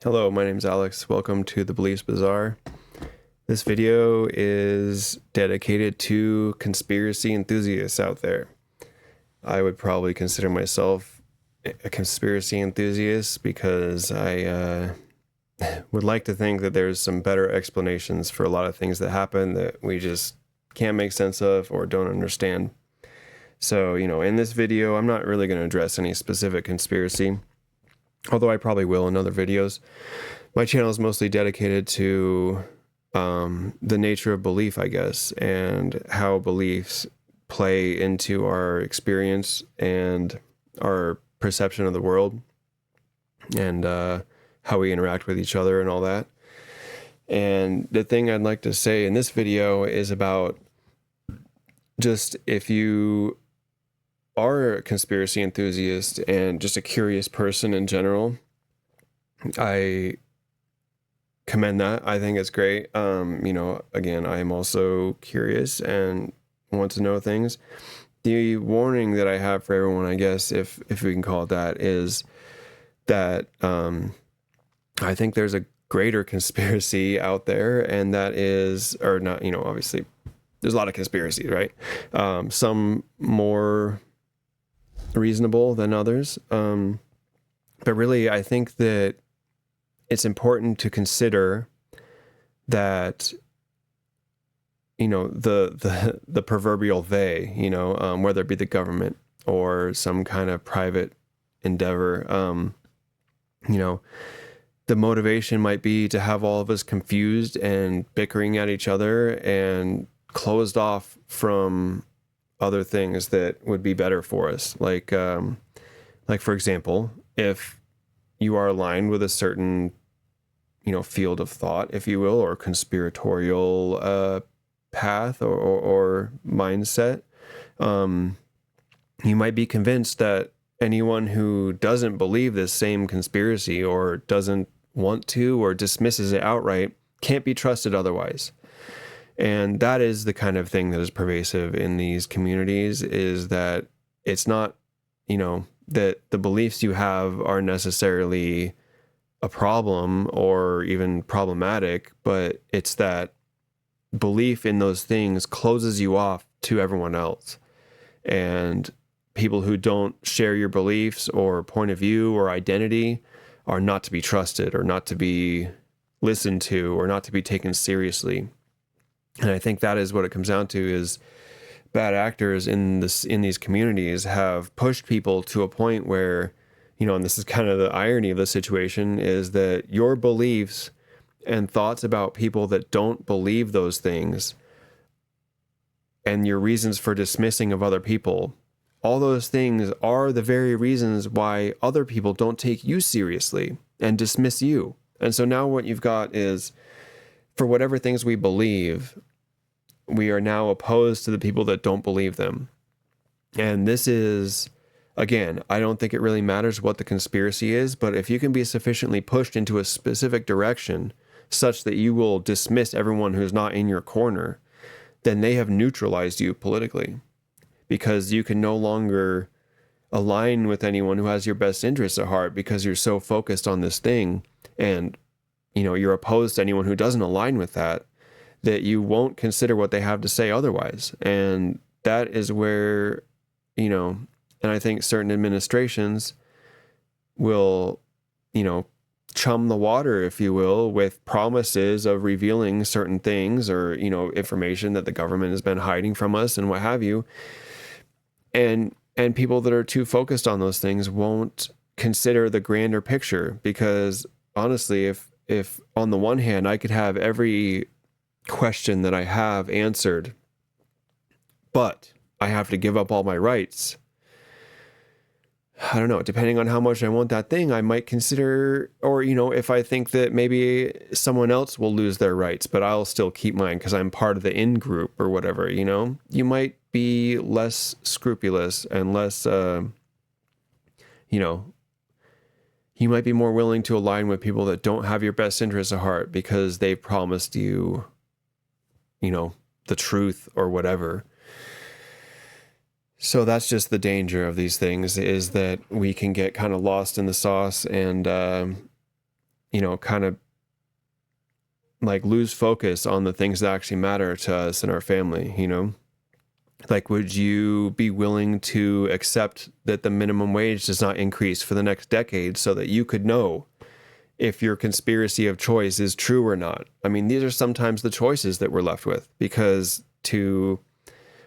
Hello, my name is Alex. Welcome to the Beliefs Bazaar. This video is dedicated to conspiracy enthusiasts out there. I would probably consider myself a conspiracy enthusiast because I would like to think that there's some better explanations for a lot of things that happen that we just can't make sense of or don't understand. So, in this video, I'm not really going to address any specific conspiracy, although I probably will in other videos. My channel is mostly dedicated to the nature of belief, I guess, and how beliefs play into our experience and our perception of the world, and how we interact with each other and all that. And the thing I'd like to say in this video is about just if you are a conspiracy enthusiast and just a curious person in general, I commend that. I think it's great. Again, I am also curious and want to know things. The warning that I have for everyone, I guess, if we can call it that, is that I think there's a greater conspiracy out there, and that is, or not, obviously there's a lot of conspiracies, right? Some more reasonable than others. But really, I think that it's important to consider that, the proverbial they, whether it be the government or some kind of private endeavor, the motivation might be to have all of us confused and bickering at each other and closed off from other things that would be better for us. Like for example, if you are aligned with a certain, field of thought, if you will, or conspiratorial path or mindset, you might be convinced that anyone who doesn't believe this same conspiracy or doesn't want to or dismisses it outright can't be trusted otherwise. And that is the kind of thing that is pervasive in these communities, is that it's not, that the beliefs you have are necessarily a problem or even problematic, but it's that belief in those things closes you off to everyone else. And people who don't share your beliefs or point of view or identity are not to be trusted or not to be listened to or not to be taken seriously. And I think that is what it comes down to, is bad actors in these communities have pushed people to a point where, and this is kind of the irony of the situation, is that your beliefs and thoughts about people that don't believe those things and your reasons for dismissing of other people, all those things are the very reasons why other people don't take you seriously and dismiss you. And so now what you've got is, for whatever things we believe, we are now opposed to the people that don't believe them. And this is, again, I don't think it really matters what the conspiracy is, but if you can be sufficiently pushed into a specific direction such that you will dismiss everyone who's not in your corner, then they have neutralized you politically, because you can no longer align with anyone who has your best interests at heart because you're so focused on this thing, and you're opposed to anyone who doesn't align with that you won't consider what they have to say otherwise. And that is where, and I think certain administrations will, chum the water, if you will, with promises of revealing certain things or, information that the government has been hiding from us and what have you. And people that are too focused on those things won't consider the grander picture, because honestly, if on the one hand I could have every question that I have answered, but I have to give up all my rights, I don't know, depending on how much I want that thing, I might consider, or, if I think that maybe someone else will lose their rights, but I'll still keep mine because I'm part of the in group or whatever, you might be less scrupulous and less, you might be more willing to align with people that don't have your best interests at heart because they've promised you, the truth or whatever. So that's just the danger of these things, is that we can get kind of lost in the sauce and kind of like lose focus on the things that actually matter to us and our family, Like, would you be willing to accept that the minimum wage does not increase for the next decade so that you could know if your conspiracy of choice is true or not? I mean, these are sometimes the choices that we're left with, because to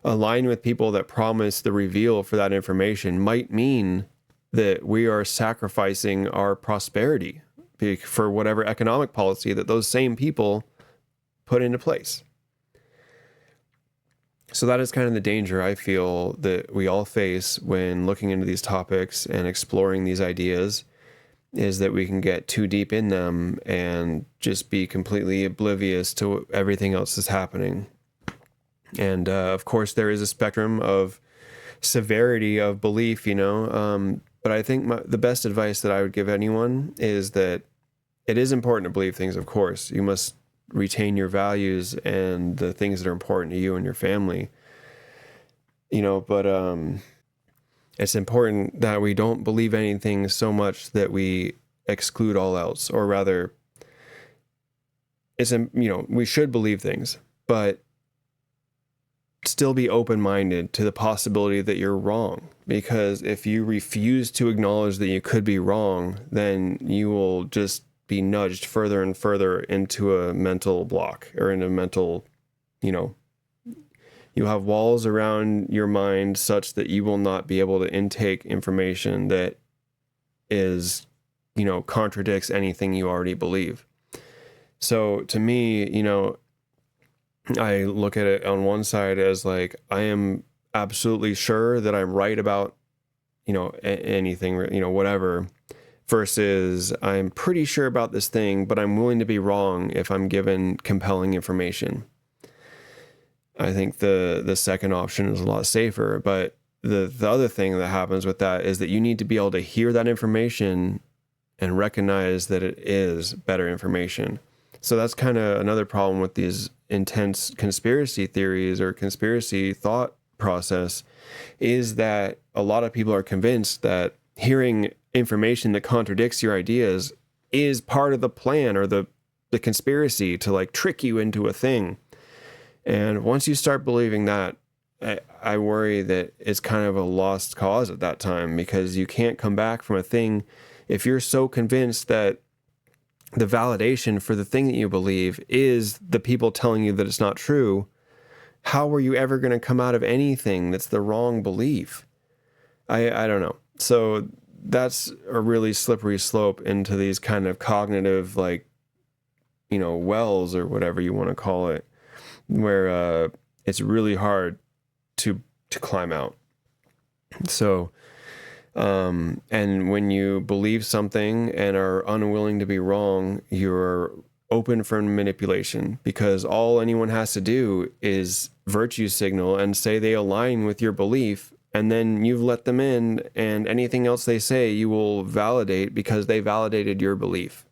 align with people that promise the reveal for that information might mean that we are sacrificing our prosperity for whatever economic policy that those same people put into place. So that is kind of the danger I feel that we all face when looking into these topics and exploring these ideas, is that we can get too deep in them and just be completely oblivious to everything else that's happening. And of course, there is a spectrum of severity of belief, but I think the best advice that I would give anyone is that it is important to believe things, of course. You must retain your values and the things that are important to you and your family, but it's important that we don't believe anything so much that we exclude all else, or rather, we should believe things, but still be open-minded to the possibility that you're wrong. Because if you refuse to acknowledge that you could be wrong, then you will just be nudged further and further into a mental block, or in a mental, you have walls around your mind such that you will not be able to intake information that is, contradicts anything you already believe. So to me, I look at it on one side as like, I am absolutely sure that I'm right about, anything, whatever, versus I'm pretty sure about this thing, but I'm willing to be wrong if I'm given compelling information. I think the second option is a lot safer, but the other thing that happens with that is that you need to be able to hear that information and recognize that it is better information. So that's kind of another problem with these intense conspiracy theories or conspiracy thought process, is that a lot of people are convinced that hearing information that contradicts your ideas is part of the plan or the conspiracy to like trick you into a thing. And once you start believing that, I worry that it's kind of a lost cause at that time, because you can't come back from a thing if you're so convinced that the validation for the thing that you believe is the people telling you that it's not true. How are you ever going to come out of anything that's the wrong belief? I don't know. So that's a really slippery slope into these kind of cognitive, wells or whatever you want to call it, where it's really hard to climb out. So, and when you believe something and are unwilling to be wrong, you're open for manipulation, because all anyone has to do is virtue signal and say they align with your belief, and then you've let them in, and anything else they say you will validate because they validated your belief.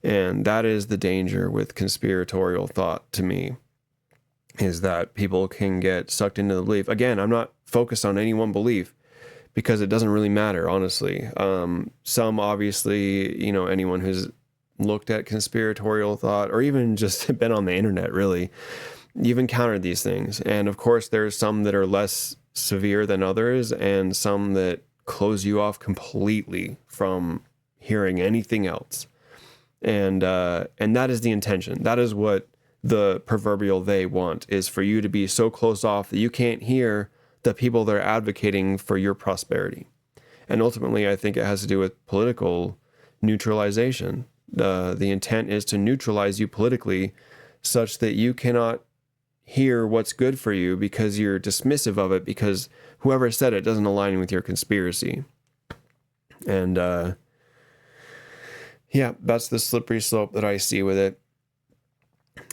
And that is the danger with conspiratorial thought, to me, is that people can get sucked into the belief. Again, I'm not focused on any one belief, because it doesn't really matter, honestly. Some obviously, anyone who's looked at conspiratorial thought, or even just been on the internet, really, you've encountered these things. And of course, there's some that are less severe than others, and some that close you off completely from hearing anything else. And that is the intention. That is what the proverbial they want, is for you to be so closed off that you can't hear the people that are advocating for your prosperity. And ultimately, I think it has to do with political neutralization. The intent is to neutralize you politically, such that you cannot hear what's good for you because you're dismissive of it, because whoever said it doesn't align with your conspiracy. And that's the slippery slope that I see with it.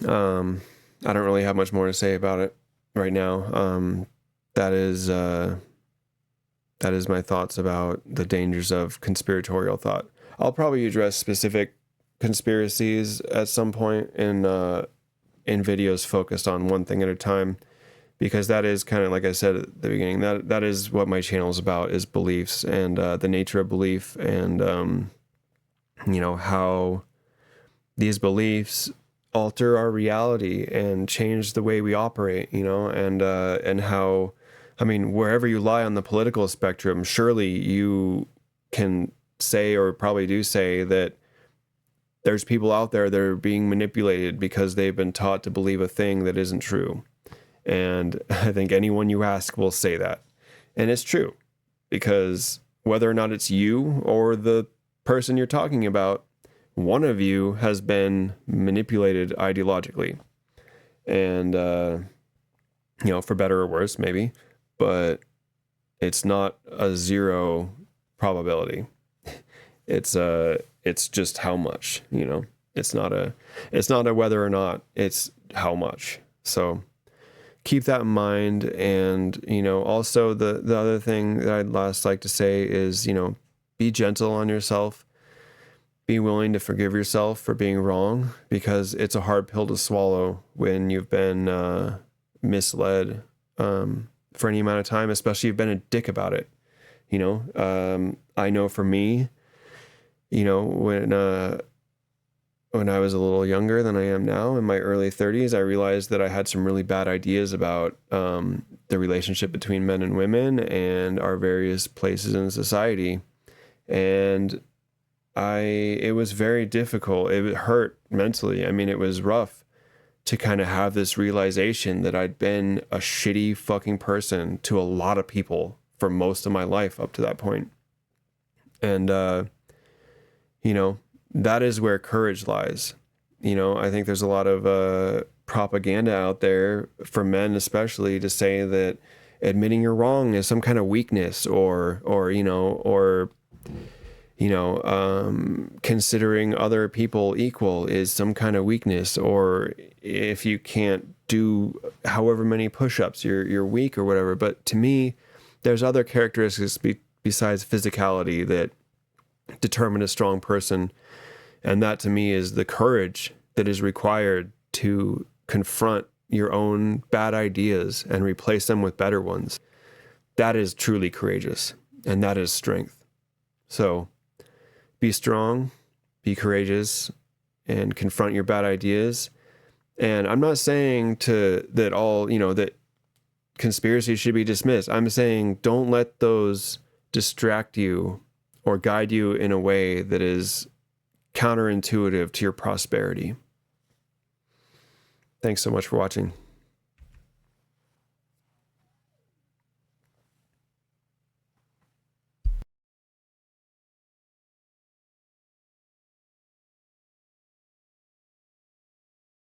I don't really have much more to say about it right now. That is my thoughts about the dangers of conspiratorial thought. I'll probably address specific conspiracies at some point in videos focused on one thing at a time, because that is kind of, like I said at the beginning, that is what my channel is about, is beliefs and the nature of belief, and how these beliefs alter our reality and change the way we operate, and how, wherever you lie on the political spectrum, surely you can say, or probably do say, that there's people out there that are being manipulated because they've been taught to believe a thing that isn't true. And I think anyone you ask will say that. And it's true, because whether or not it's you or the person you're talking about, one of you has been manipulated ideologically. And, for better or worse, maybe, but it's not a zero probability. It's just how much, it's not a whether or not, it's how much. So keep that in mind. And, also the other thing that I'd last like to say is, be gentle on yourself. Be willing to forgive yourself for being wrong, because it's a hard pill to swallow when you've been misled for any amount of time, especially if you've been a dick about it. I know for me, when I was a little younger than I am now, in my early 30s, I realized that I had some really bad ideas about the relationship between men and women and our various places in society. And it was very difficult. It hurt mentally. It was rough to kind of have this realization that I'd been a shitty fucking person to a lot of people for most of my life up to that point. And, that is where courage lies. I think there's a lot of propaganda out there for men, especially, to say that admitting you're wrong is some kind of weakness, or considering other people equal is some kind of weakness, or if you can't do however many push-ups, you're weak or whatever. But to me, there's other characteristics besides physicality that determine a strong person. And that, to me, is the courage that is required to confront your own bad ideas and replace them with better ones. That is truly courageous, and that is strength. So be strong, be courageous, and confront your bad ideas. And I'm not saying that conspiracy should be dismissed. I'm saying don't let those distract you or guide you in a way that is counterintuitive to your prosperity. Thanks so much for watching.